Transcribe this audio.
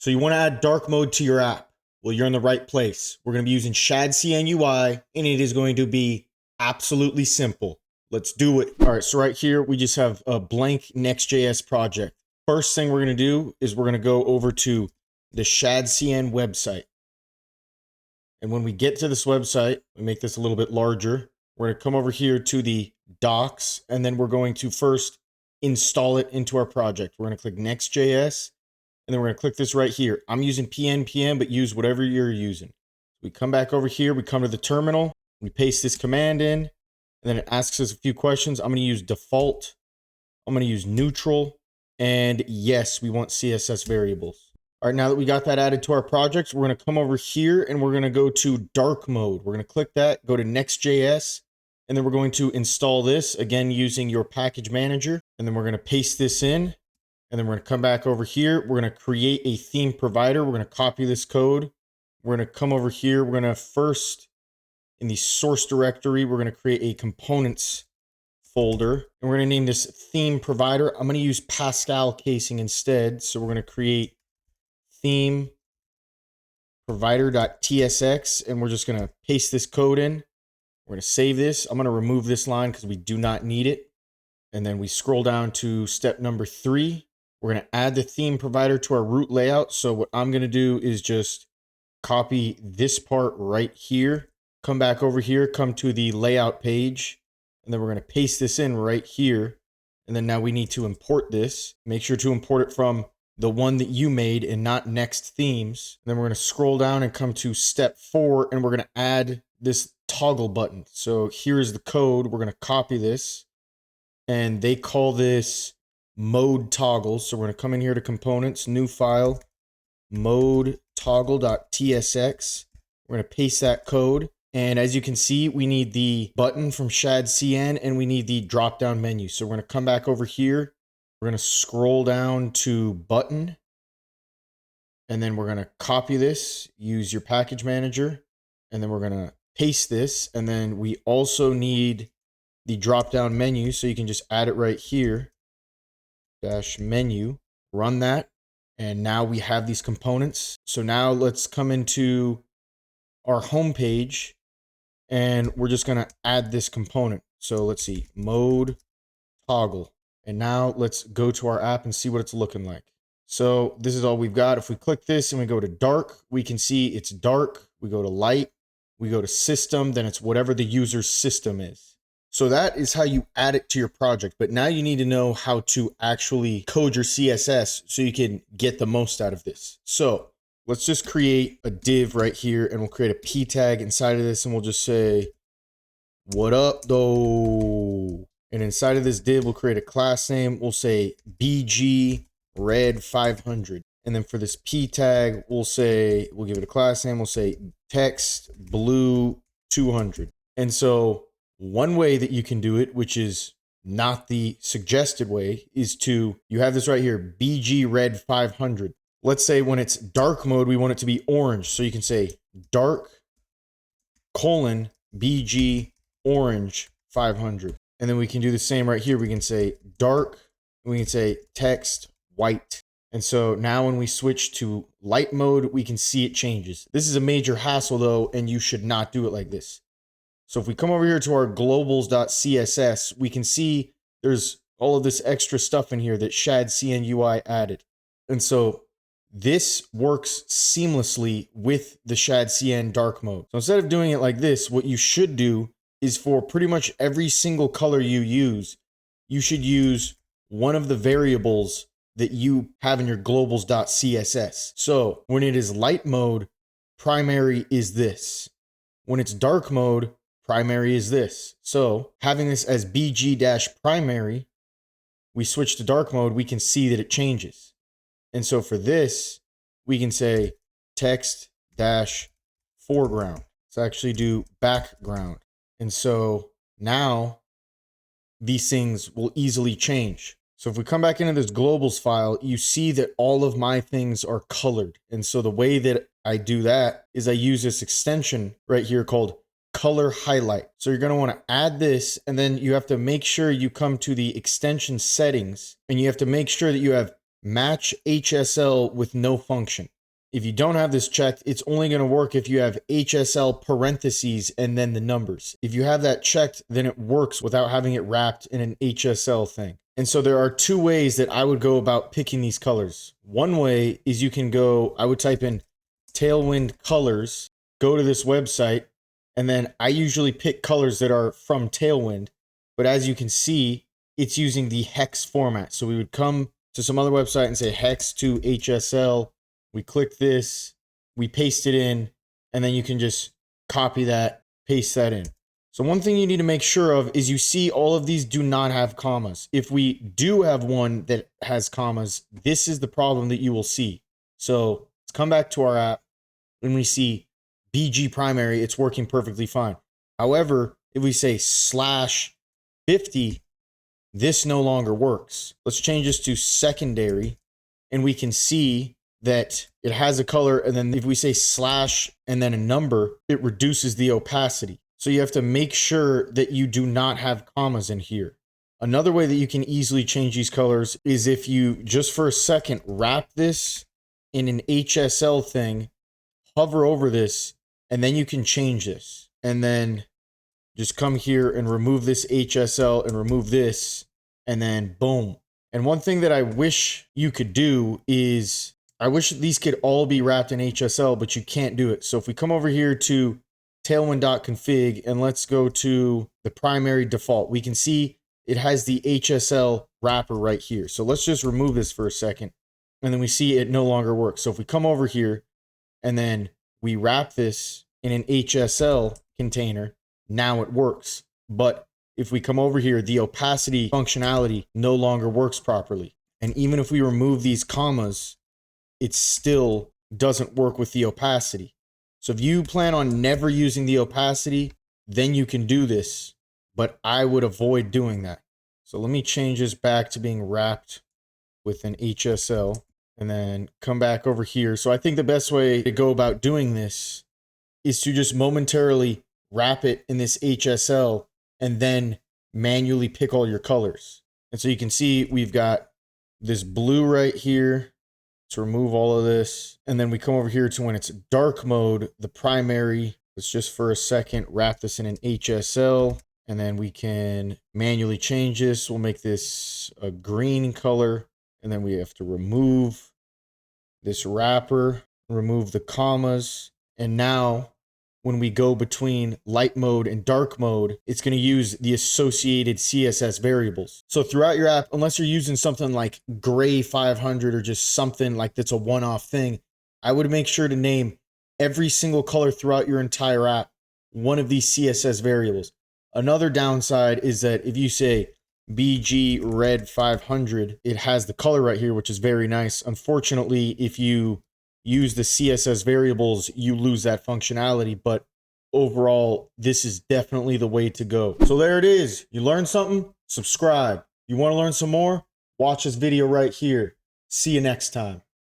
So you want to add dark mode to your app. Well, you're in the right place. We're going to be using shadcn UI, and it is going to be absolutely simple. Let's do it. All right, so right here, we just have a blank Next.js project. First thing we're going to do is we're going to go over to the shadcn website. And when we get to this website, we make this a little bit larger. We're going to come over here to the docs, and then we're going to first install it into our project. We're going to click Next.js, and then we're going to click this right here. I'm using PNPM, but use whatever you're using. We come back over here, we come to the terminal, we paste this command in, and then it asks us a few questions. I'm going to use default, I'm going to use neutral, and yes, we want CSS variables. All right, now that we got that added to our project, we're going to come over here and we're going to go to dark mode. We're going to click that, go to Next.js, and then we're going to install this, again, using your package manager. And then we're going to paste this in, and then we're going to come back over here. We're going to create a theme provider. We're going to copy this code. We're going to come over here. We're going to first, in the source directory, we're going to create a components folder, and we're going to name this theme provider. I'm going to use Pascal casing instead. So we're going to create theme provider.tsx, and we're just going to paste this code in. We're going to save this. I'm going to remove this line because we do not need it. And then we scroll down to step number 3. We're going to add the theme provider to our root layout. So what I'm going to do is just copy this part right here, come back over here, come to the layout page, and then we're going to paste this in right here. And then now we need to import this. Make sure to import it from the one that you made and not Next Themes. And then we're going to scroll down and come to step 4, and we're going to add this toggle button. So here's the code. We're going to copy this, and they call this mode toggle. So we're going to come in here to components, new file, mode toggle.tsx. We're going to paste that code. And as you can see, we need the button from shadcn, and we need the drop down menu. So we're going to come back over here. We're going to scroll down to button, and then we're going to copy this, use your package manager, and then we're going to paste this. And then we also need the drop down menu. So you can just add it right here, dash menu, run that. And now we have these components. So now let's come into our home page, and we're just going to add this component. So let's see, mode toggle. And now let's go to our app and see what it's looking like. So this is all we've got. If we click this and we go to dark, we can see it's dark. We go to light, we go to system, then it's whatever the user's system is. So that is how you add it to your project. But now you need to know how to actually code your CSS so you can get the most out of this. So let's just create a div right here, and we'll create a p tag inside of this, and we'll just say, what up though? And inside of this div, we'll create a class name. We'll say BG red 500. And then for this p tag, we'll give it a class name. We'll say text blue 200. And so one way that you can do it, which is not the suggested way, is you have this right here, BG red 500. Let's say when it's dark mode, we want it to be orange. So you can say dark colon BG orange 500. And then we can do the same right here. We can say dark, we can say text white. And so now when we switch to light mode, we can see it changes. This is a major hassle though, and you should not do it like this. So if we come over here to our globals.css, we can see there's all of this extra stuff in here that shadcn UI added. And so this works seamlessly with the shadcn dark mode. So instead of doing it like this, what you should do is for pretty much every single color you use, you should use one of the variables that you have in your globals.css. So when it is light mode, primary is this. When it's dark mode, primary is this. So having this as bg-primary, we switch to dark mode, we can see that it changes. And so for this, we can say text-foreground. Let's actually do background. And so now these things will easily change. So if we come back into this globals file, you see that all of my things are colored. And so the way that I do that is I use this extension right here called color highlight. So you're going to want to add this, and then you have to make sure you come to the extension settings, and you have to make sure that you have match HSL with no function. If you don't have this checked, it's only going to work if you have HSL parentheses and then the numbers. If you have that checked, then it works without having it wrapped in an HSL thing. And so there are two ways that I would go about picking these colors. One way is you can go, I would type in Tailwind colors, go to this website, and then I usually pick colors that are from Tailwind. But as you can see, it's using the hex format. So we would come to some other website and say hex to HSL. We click this, we paste it in, and then you can just copy that, paste that in. So one thing you need to make sure of is you see all of these do not have commas. If we do have one that has commas, this is the problem that you will see. So let's come back to our app. When we see BG primary, it's working perfectly fine. However, if we say /50, this no longer works. Let's change this to secondary, and we can see that it has a color, and then if we say slash and then a number, it reduces the opacity. So you have to make sure that you do not have commas in here. Another way that you can easily change these colors is if you just for a second wrap this in an HSL thing, hover over this, and then you can change this. And then just come here and remove this HSL and remove this, and then boom. And one thing that I wish you could do is, I wish these could all be wrapped in HSL, but you can't do it. So if we come over here to tailwind.config and let's go to the primary default, we can see it has the HSL wrapper right here. So let's just remove this for a second, and then we see it no longer works. So if we come over here and then we wrap this in an HSL container, now it works. But if we come over here, the opacity functionality no longer works properly. And even if we remove these commas, it still doesn't work with the opacity. So if you plan on never using the opacity, then you can do this, but I would avoid doing that. So let me change this back to being wrapped with an HSL and then come back over here. So I think the best way to go about doing this is to just momentarily wrap it in this HSL and then manually pick all your colors. And so you can see we've got this blue right here. To remove all of this, and then we come over here to when it's dark mode, the primary. Let's just for a second wrap this in an HSL, and then we can manually change this. We'll make this a green color, and then we have to remove this wrapper, remove the commas, and now when we go between light mode and dark mode, it's going to use the associated CSS variables. So throughout your app, unless you're using something like gray 500 or just something like that's a one-off thing, I would make sure to name every single color throughout your entire app one of these CSS variables. Another downside is that if you say BG red 500, it has the color right here, which is very nice. Unfortunately, if you use the CSS variables, you lose that functionality, but overall, this is definitely the way to go. So there it is. You learned something? Subscribe. You want to learn some more? Watch this video right here. See you next time.